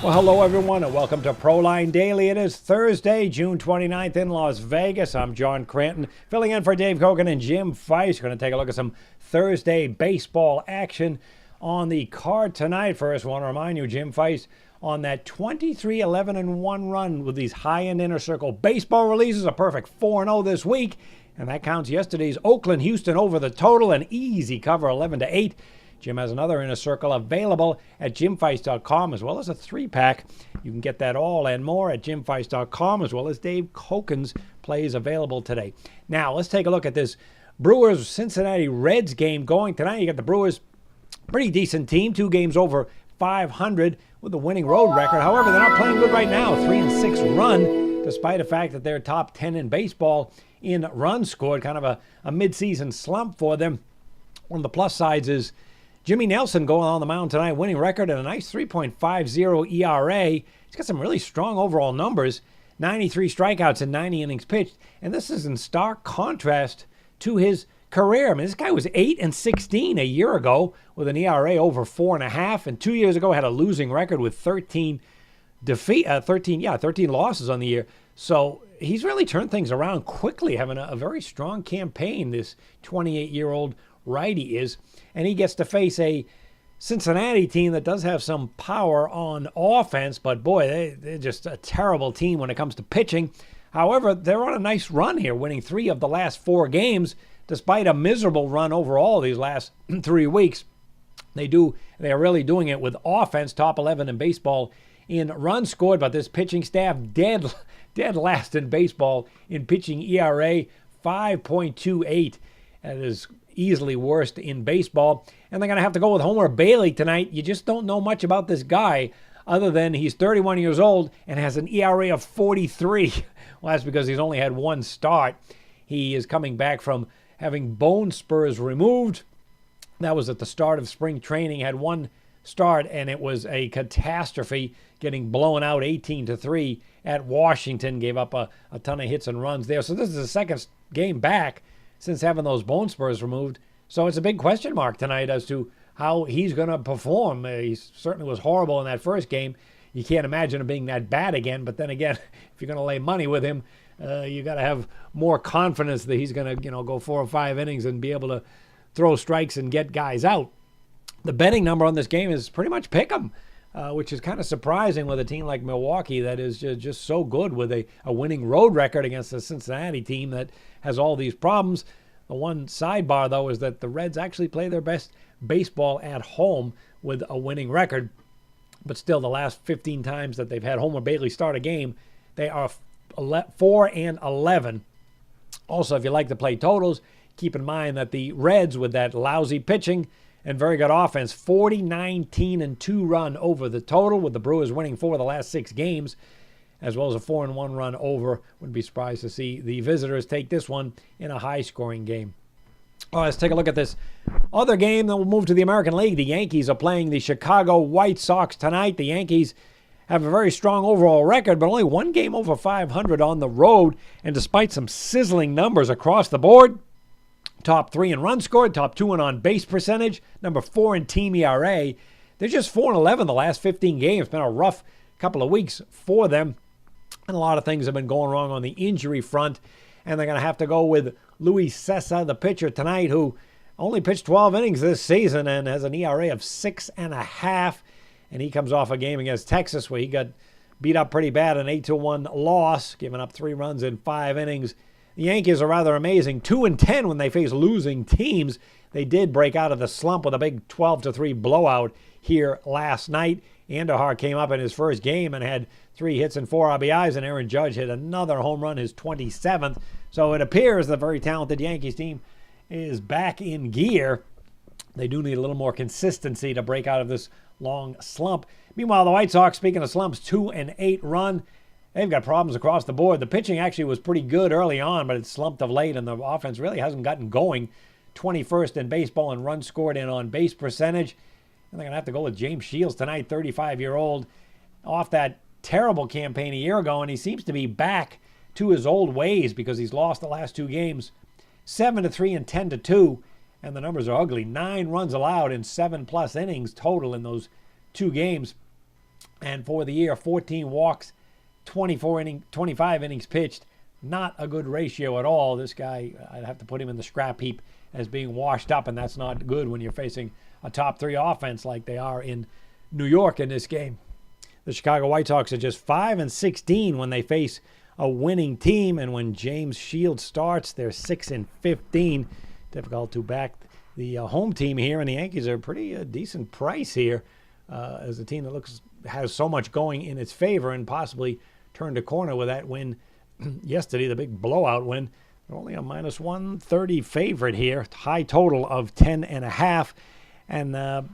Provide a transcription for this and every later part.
Well, hello, everyone, and welcome to Proline Daily. It is Thursday, June 29th in Las Vegas. I'm John Cranton, filling in for Dave Cokin and Jim Feist. We're going to take a look at some Thursday baseball action on the card tonight. First, I want to remind you, Jim Feist on that 23-11-1 run with these high-end inner circle baseball releases, a perfect 4-0 this week. And that counts yesterday's Oakland-Houston over the total, an easy cover, 11-8. Jim has another inner circle available at jimfeist.com, as well as a 3-pack. You can get that all and more at jimfeist.com, as well as Dave Cokin's plays available today. Now, let's take a look at this Brewers-Cincinnati Reds game going tonight. You got the Brewers, pretty decent team, 2 games over 500 with a winning road record. However, they're not playing good right now, 3-6 run, despite the fact that they're top 10 in baseball in runs scored, kind of a midseason slump for them. One of the plus sides is Jimmy Nelson going on the mound tonight, winning record and a nice 3.50 ERA. He's got some really strong overall numbers, 93 strikeouts in 90 innings pitched. And this is in stark contrast to his career. I mean, this guy was 8-16 a year ago with an ERA over 4.5, and 2 years ago had a losing record with 13 losses on the year. So he's really turned things around quickly, having a very strong campaign, this 28-year-old righty is. And he gets to face a Cincinnati team that does have some power on offense, but boy, they're just a terrible team when it comes to pitching. However, they're on a nice run here, winning 3 of the last 4 games, despite a miserable run overall these last 3 weeks. They are really doing it with offense, top 11 in baseball in runs scored, but this pitching staff dead last in baseball in pitching ERA, 5.28. That is easily worst in baseball. And they're going to have to go with Homer Bailey tonight. You just don't know much about this guy other than he's 31 years old and has an ERA of 43. Well, that's because he's only had 1 start. He is coming back from having bone spurs removed. That was at the start of spring training. Had 1 start, and it was a catastrophe, getting blown out 18-3 at Washington. Gave up a ton of hits and runs there. So this is the second game back since having those bone spurs removed. So it's a big question mark tonight as to how he's going to perform. He certainly was horrible in that first game. You can't imagine him being that bad again. But then again, if you're going to lay money with him, you got to have more confidence that he's going to, go 4 or 5 innings and be able to throw strikes and get guys out. The betting number on this game is pretty much pick 'em, which is kind of surprising with a team like Milwaukee that is just so good with a winning road record against a Cincinnati team that has all these problems. The one sidebar, though, is that the Reds actually play their best baseball at home with a winning record. But still, the last 15 times that they've had Homer Bailey start a game, they are 4-11. Also, if you like to play totals, keep in mind that the Reds, with that lousy pitching and very good offense, 40-19-2 run over the total, with the Brewers winning 4 of the last 6 games, as well as a 4-1 run over. Wouldn't be surprised to see the visitors take this one in a high-scoring game. All right, let's take a look at this other game. Then we'll move to the American League. The Yankees are playing the Chicago White Sox tonight. The Yankees have a very strong overall record, but only 1 game over 500 on the road. And despite some sizzling numbers across the board, top 3 in runs scored, top 2 in on-base percentage, number 4 in team ERA. They're just 4-11 the last 15 games. It's been a rough couple of weeks for them. And a lot of things have been going wrong on the injury front. And they're going to have to go with Luis Cessa, the pitcher tonight, who only pitched 12 innings this season and has an ERA of 6.5. And he comes off a game against Texas where he got beat up pretty bad, an 8-1 loss, giving up 3 runs in 5 innings. The Yankees are rather amazing, 2-10 when they face losing teams. They did break out of the slump with a big 12-3 blowout here last night. Andujar came up in his first game and had 3 hits and 4 RBIs, and Aaron Judge hit another home run, his 27th. So it appears the very talented Yankees team is back in gear. They do need a little more consistency to break out of this long slump. Meanwhile, the White Sox, speaking of slumps, 2-8 run. They've got problems across the board. The pitching actually was pretty good early on, but it slumped of late, and the offense really hasn't gotten going. 21st in baseball in runs scored and on base percentage. And they're going to have to go with James Shields tonight, 35-year-old, off that terrible campaign a year ago, and he seems to be back to his old ways because he's lost the last 2 games, 7-3 and 10-2, and the numbers are ugly. 9 runs allowed in 7+ innings total in those 2 games. And for the year, 14 walks, 25 innings pitched. Not a good ratio at all. This guy, I'd have to put him in the scrap heap as being washed up, and that's not good when you're facing a top 3 offense like they are in New York in this game. The Chicago White Sox are just 5-16 when they face a winning team, and when James Shields starts, they're 6-15. Difficult to back the home team here, and the Yankees are a pretty decent price here as a team that has so much going in its favor and possibly turned a corner with that win yesterday, the big blowout win. They're only a minus 130 favorite here, high total of 10.5. And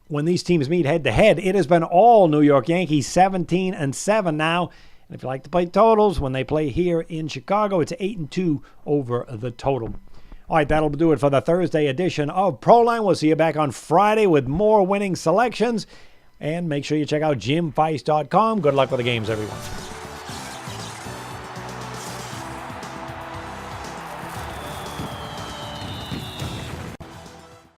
when these teams meet head-to-head, it has been all New York Yankees, 17-7 now. And if you like to play totals, when they play here in Chicago, it's 8-2 over the total. All right, that'll do it for the Thursday edition of Proline. We'll see you back on Friday with more winning selections. And make sure you check out JimFeist.com. Good luck with the games, everyone.